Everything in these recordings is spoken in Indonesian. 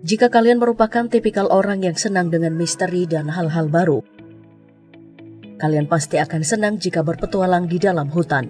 Jika kalian merupakan tipikal orang yang senang dengan misteri dan hal-hal baru, kalian pasti akan senang jika berpetualang di dalam hutan.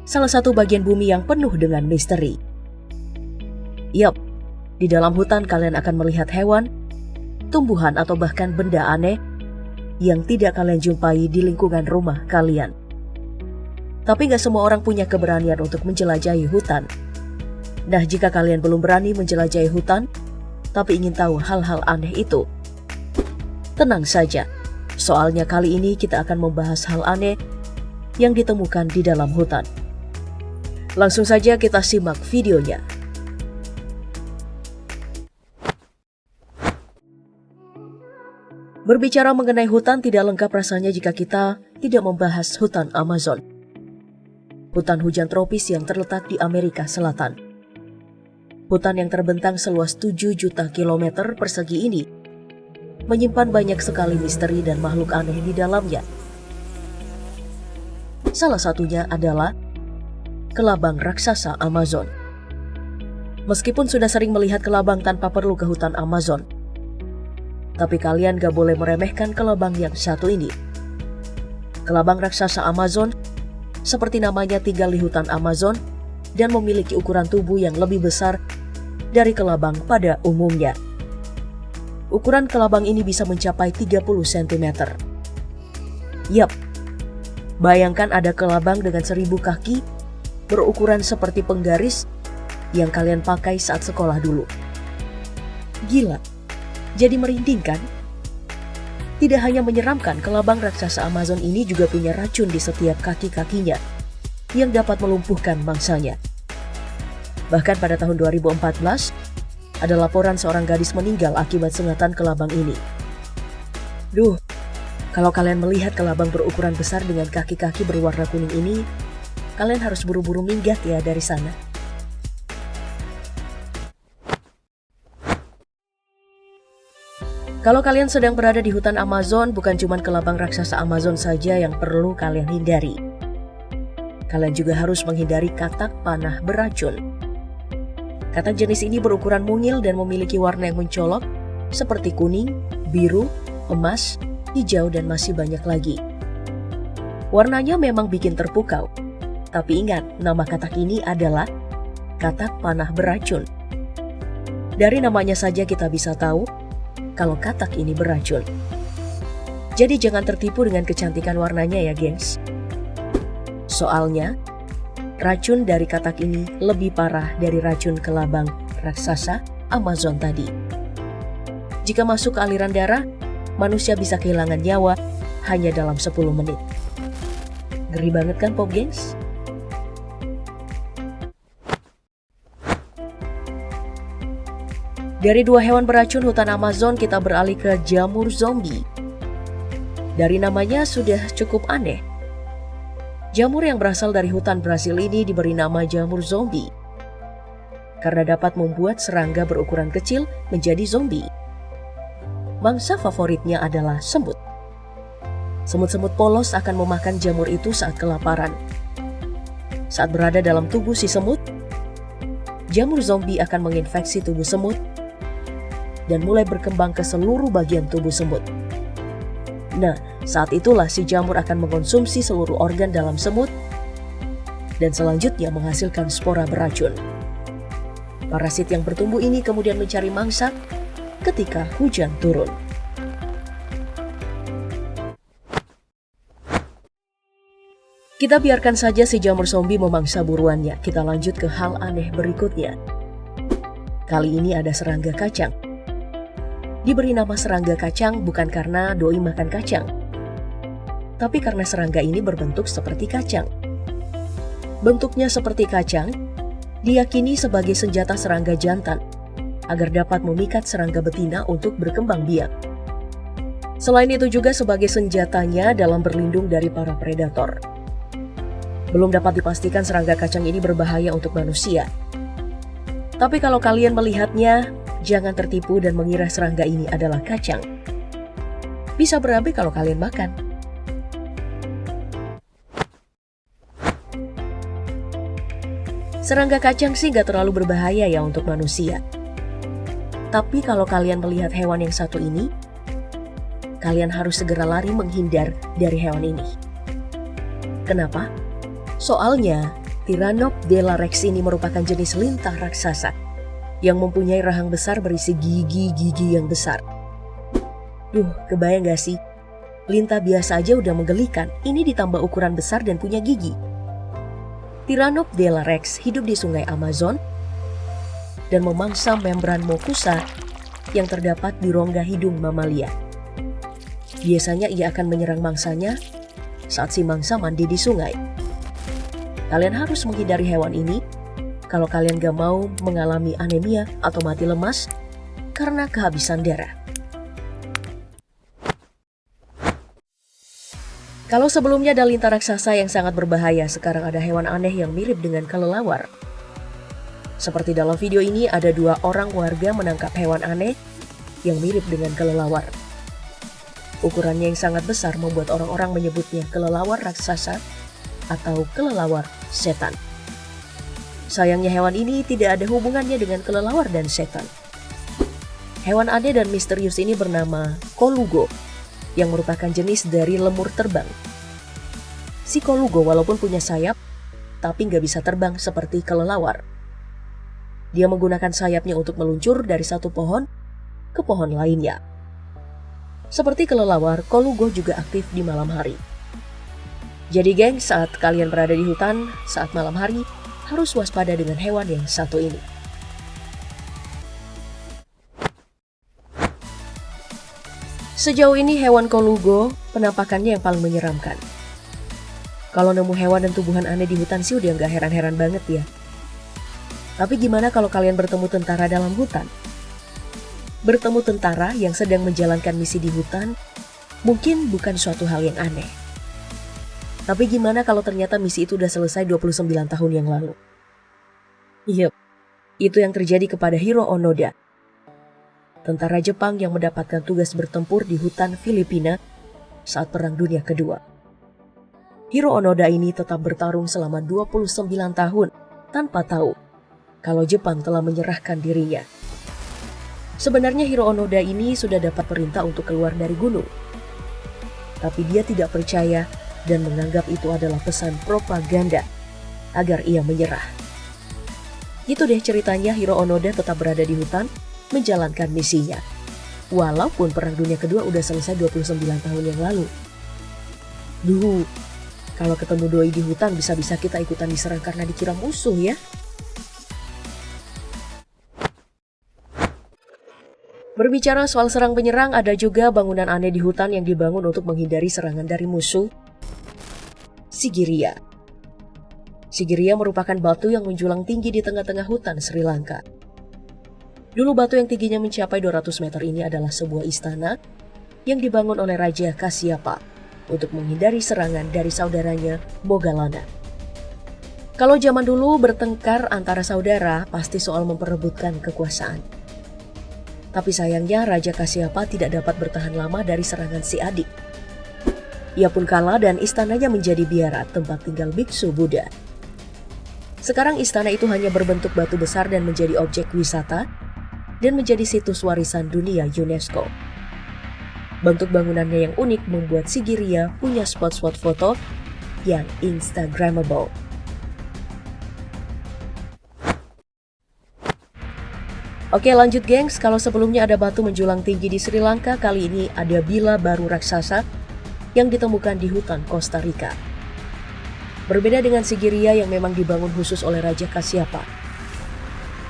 Salah satu bagian bumi yang penuh dengan misteri. Yap, di dalam hutan kalian akan melihat hewan, tumbuhan atau bahkan benda aneh yang tidak kalian jumpai di lingkungan rumah kalian. Tapi gak semua orang punya keberanian untuk menjelajahi hutan. Nah, jika kalian belum berani menjelajahi hutan, tapi ingin tahu hal-hal aneh itu, tenang saja. Soalnya kali ini kita akan membahas hal aneh yang ditemukan di dalam hutan. Langsung saja kita simak videonya. Berbicara mengenai hutan tidak lengkap rasanya jika kita tidak membahas hutan Amazon. Hutan hujan tropis yang terletak di Amerika Selatan. Hutan yang terbentang seluas 7 juta kilometer persegi ini menyimpan banyak sekali misteri dan makhluk aneh di dalamnya. Salah satunya adalah kelabang raksasa Amazon. Meskipun sudah sering melihat kelabang tanpa perlu ke hutan Amazon, tapi kalian gak boleh meremehkan kelabang yang satu ini. Kelabang raksasa Amazon, seperti namanya, tinggal di hutan Amazon dan memiliki ukuran tubuh yang lebih besar dari kelabang pada umumnya. Ukuran kelabang ini bisa mencapai 30 cm. Yap, bayangkan ada kelabang dengan 1000 kaki berukuran seperti penggaris yang kalian pakai saat sekolah dulu. Gila, jadi merinding kan? Tidak hanya menyeramkan, kelabang raksasa Amazon ini juga punya racun di setiap kaki-kakinya yang dapat melumpuhkan mangsanya. Bahkan pada tahun 2014, ada laporan seorang gadis meninggal akibat sengatan kelabang ini. Duh, kalau kalian melihat kelabang berukuran besar dengan kaki-kaki berwarna kuning ini, kalian harus buru-buru minggat ya dari sana. Kalau kalian sedang berada di hutan Amazon, bukan cuma kelabang raksasa Amazon saja yang perlu kalian hindari. Kalian juga harus menghindari katak panah beracun. Katak jenis ini berukuran mungil dan memiliki warna yang mencolok seperti kuning, biru, emas, hijau, dan masih banyak lagi. Warnanya memang bikin terpukau, tapi ingat, nama katak ini adalah katak panah beracun. Dari namanya saja kita bisa tahu kalau katak ini beracun. Jadi jangan tertipu dengan kecantikan warnanya ya, gengs. Soalnya, racun dari katak ini lebih parah dari racun kelabang raksasa Amazon tadi. Jika masuk ke aliran darah, manusia bisa kehilangan nyawa hanya dalam 10 menit. Ngeri banget kan, Pop Gengs? Dari 2 hewan beracun hutan Amazon, kita beralih ke jamur zombie. Dari namanya sudah cukup aneh. Jamur yang berasal dari hutan Brasil ini diberi nama jamur zombie karena dapat membuat serangga berukuran kecil menjadi zombie. Mangsa favoritnya adalah semut. Semut-semut polos akan memakan jamur itu saat kelaparan. Saat berada dalam tubuh si semut, jamur zombie akan menginfeksi tubuh semut dan mulai berkembang ke seluruh bagian tubuh semut. Nah, saat itulah si jamur akan mengkonsumsi seluruh organ dalam semut dan selanjutnya menghasilkan spora beracun. Parasit yang bertumbuh ini kemudian mencari mangsa ketika hujan turun. Kita biarkan saja si jamur zombie memangsa buruannya. Kita lanjut ke hal aneh berikutnya. Kali ini ada serangga kacang. Diberi nama serangga kacang bukan karena doi makan kacang, tapi karena serangga ini berbentuk seperti kacang. Bentuknya seperti kacang diyakini sebagai senjata serangga jantan agar dapat memikat serangga betina untuk berkembang biak. Selain itu juga sebagai senjatanya dalam berlindung dari para predator. Belum dapat dipastikan serangga kacang ini berbahaya untuk manusia. Tapi kalau kalian melihatnya, jangan tertipu dan mengira serangga ini adalah kacang. Bisa berabe kalau kalian makan. Serangga kacang sih gak terlalu berbahaya ya untuk manusia. Tapi kalau kalian melihat hewan yang satu ini, kalian harus segera lari menghindar dari hewan ini. Kenapa? Soalnya, Tyrannobdella rex ini merupakan jenis lintah raksasa yang mempunyai rahang besar berisi gigi-gigi yang besar. Duh, kebayang gak sih? Lintah biasa aja udah menggelikan, ini ditambah ukuran besar dan punya gigi. Tyrannobdella rex hidup di sungai Amazon dan memangsa membran mukosa yang terdapat di rongga hidung mamalia. Biasanya ia akan menyerang mangsanya saat si mangsa mandi di sungai. Kalian harus menghindari hewan ini kalau kalian gak mau mengalami anemia atau mati lemas karena kehabisan darah. Kalau sebelumnya ada lintah raksasa yang sangat berbahaya, sekarang ada hewan aneh yang mirip dengan kelelawar. Seperti dalam video ini, ada 2 orang warga menangkap hewan aneh yang mirip dengan kelelawar. Ukurannya yang sangat besar membuat orang-orang menyebutnya kelelawar raksasa atau kelelawar setan. Sayangnya hewan ini tidak ada hubungannya dengan kelelawar dan setan. Hewan aneh dan misterius ini bernama Kolugo, yang merupakan jenis dari lemur terbang. Si Kolugo walaupun punya sayap, tapi nggak bisa terbang seperti kelelawar. Dia menggunakan sayapnya untuk meluncur dari satu pohon ke pohon lainnya. Seperti kelelawar, Kolugo juga aktif di malam hari. Jadi geng, saat kalian berada di hutan saat malam hari, harus waspada dengan hewan yang satu ini. Sejauh ini hewan Kolugo penampakannya yang paling menyeramkan. Kalau nemu hewan dan tumbuhan aneh di hutan sih udah nggak heran-heran banget ya. Tapi gimana kalau kalian bertemu tentara dalam hutan? Bertemu tentara yang sedang menjalankan misi di hutan mungkin bukan suatu hal yang aneh. Tapi gimana kalau ternyata misi itu udah selesai 29 tahun yang lalu? Yep, itu yang terjadi kepada Hiro Onoda, tentara Jepang yang mendapatkan tugas bertempur di hutan Filipina saat Perang Dunia Kedua. Hiro Onoda ini tetap bertarung selama 29 tahun tanpa tahu kalau Jepang telah menyerahkan dirinya. Sebenarnya Hiro Onoda ini sudah dapat perintah untuk keluar dari gunung. Tapi dia tidak percaya dan menganggap itu adalah pesan propaganda agar ia menyerah. Itu deh ceritanya Hiro Onoda tetap berada di hutan menjalankan misinya. Walaupun Perang Dunia Kedua udah selesai 29 tahun yang lalu. Duh, kalau ketemu doi di hutan bisa-bisa kita ikutan diserang karena dikira musuh ya. Berbicara soal serang penyerang, ada juga bangunan aneh di hutan yang dibangun untuk menghindari serangan dari musuh. Sigiriya. Sigiriya merupakan batu yang menjulang tinggi di tengah-tengah hutan Sri Lanka. Dulu batu yang tingginya mencapai 200 meter ini adalah sebuah istana yang dibangun oleh Raja Kasyapa untuk menghindari serangan dari saudaranya Moggallana. Kalau zaman dulu bertengkar antara saudara pasti soal memperebutkan kekuasaan. Tapi sayangnya Raja Kasyapa tidak dapat bertahan lama dari serangan si adik. Ia pun kalah dan istananya menjadi biara tempat tinggal biksu Buddha. Sekarang istana itu hanya berbentuk batu besar dan menjadi objek wisata dan menjadi situs warisan dunia UNESCO. Bentuk bangunannya yang unik membuat Sigiriya punya spot-spot foto yang Instagramable. Oke lanjut gengs, kalau sebelumnya ada batu menjulang tinggi di Sri Lanka, kali ini ada bila baru raksasa yang ditemukan di hutan Costa Rica. Berbeda dengan Sigiriya yang memang dibangun khusus oleh Raja Kasyapa.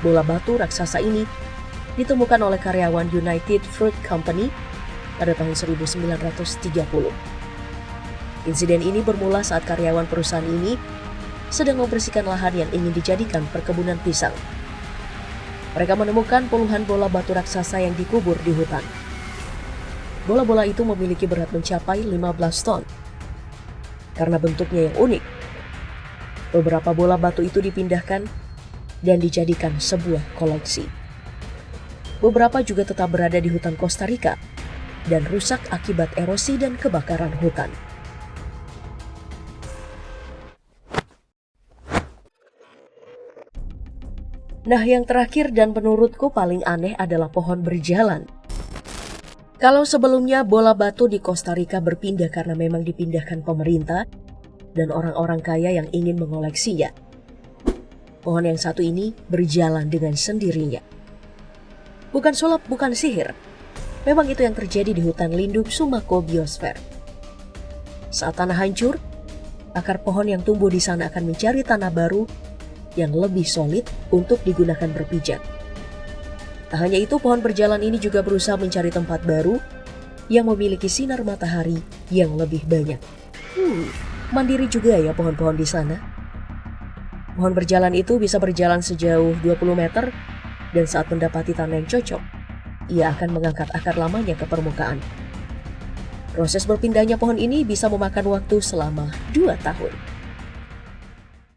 Bola batu raksasa ini ditemukan oleh karyawan United Fruit Company pada tahun 1930. Insiden ini bermula saat karyawan perusahaan ini sedang membersihkan lahan yang ingin dijadikan perkebunan pisang. Mereka menemukan puluhan bola batu raksasa yang dikubur di hutan. Bola-bola itu memiliki berat mencapai 15 ton. Karena bentuknya yang unik, beberapa bola batu itu dipindahkan dan dijadikan sebuah koleksi. Beberapa juga tetap berada di hutan Costa Rica dan rusak akibat erosi dan kebakaran hutan. Nah, yang terakhir dan menurutku paling aneh adalah pohon berjalan. Kalau sebelumnya bola batu di Costa Rica berpindah karena memang dipindahkan pemerintah dan orang-orang kaya yang ingin mengoleksinya, pohon yang satu ini berjalan dengan sendirinya. Bukan sulap, bukan sihir. Memang itu yang terjadi di hutan lindung Sumaco Biosphere. Saat tanah hancur, akar pohon yang tumbuh di sana akan mencari tanah baru yang lebih solid untuk digunakan berpijak. Tak hanya itu, pohon berjalan ini juga berusaha mencari tempat baru yang memiliki sinar matahari yang lebih banyak. Mandiri juga ya pohon-pohon di sana. Pohon berjalan itu bisa berjalan sejauh 20 meter dan saat mendapati tanah yang cocok, ia akan mengangkat akar lamanya ke permukaan. Proses berpindahnya pohon ini bisa memakan waktu selama 2 tahun.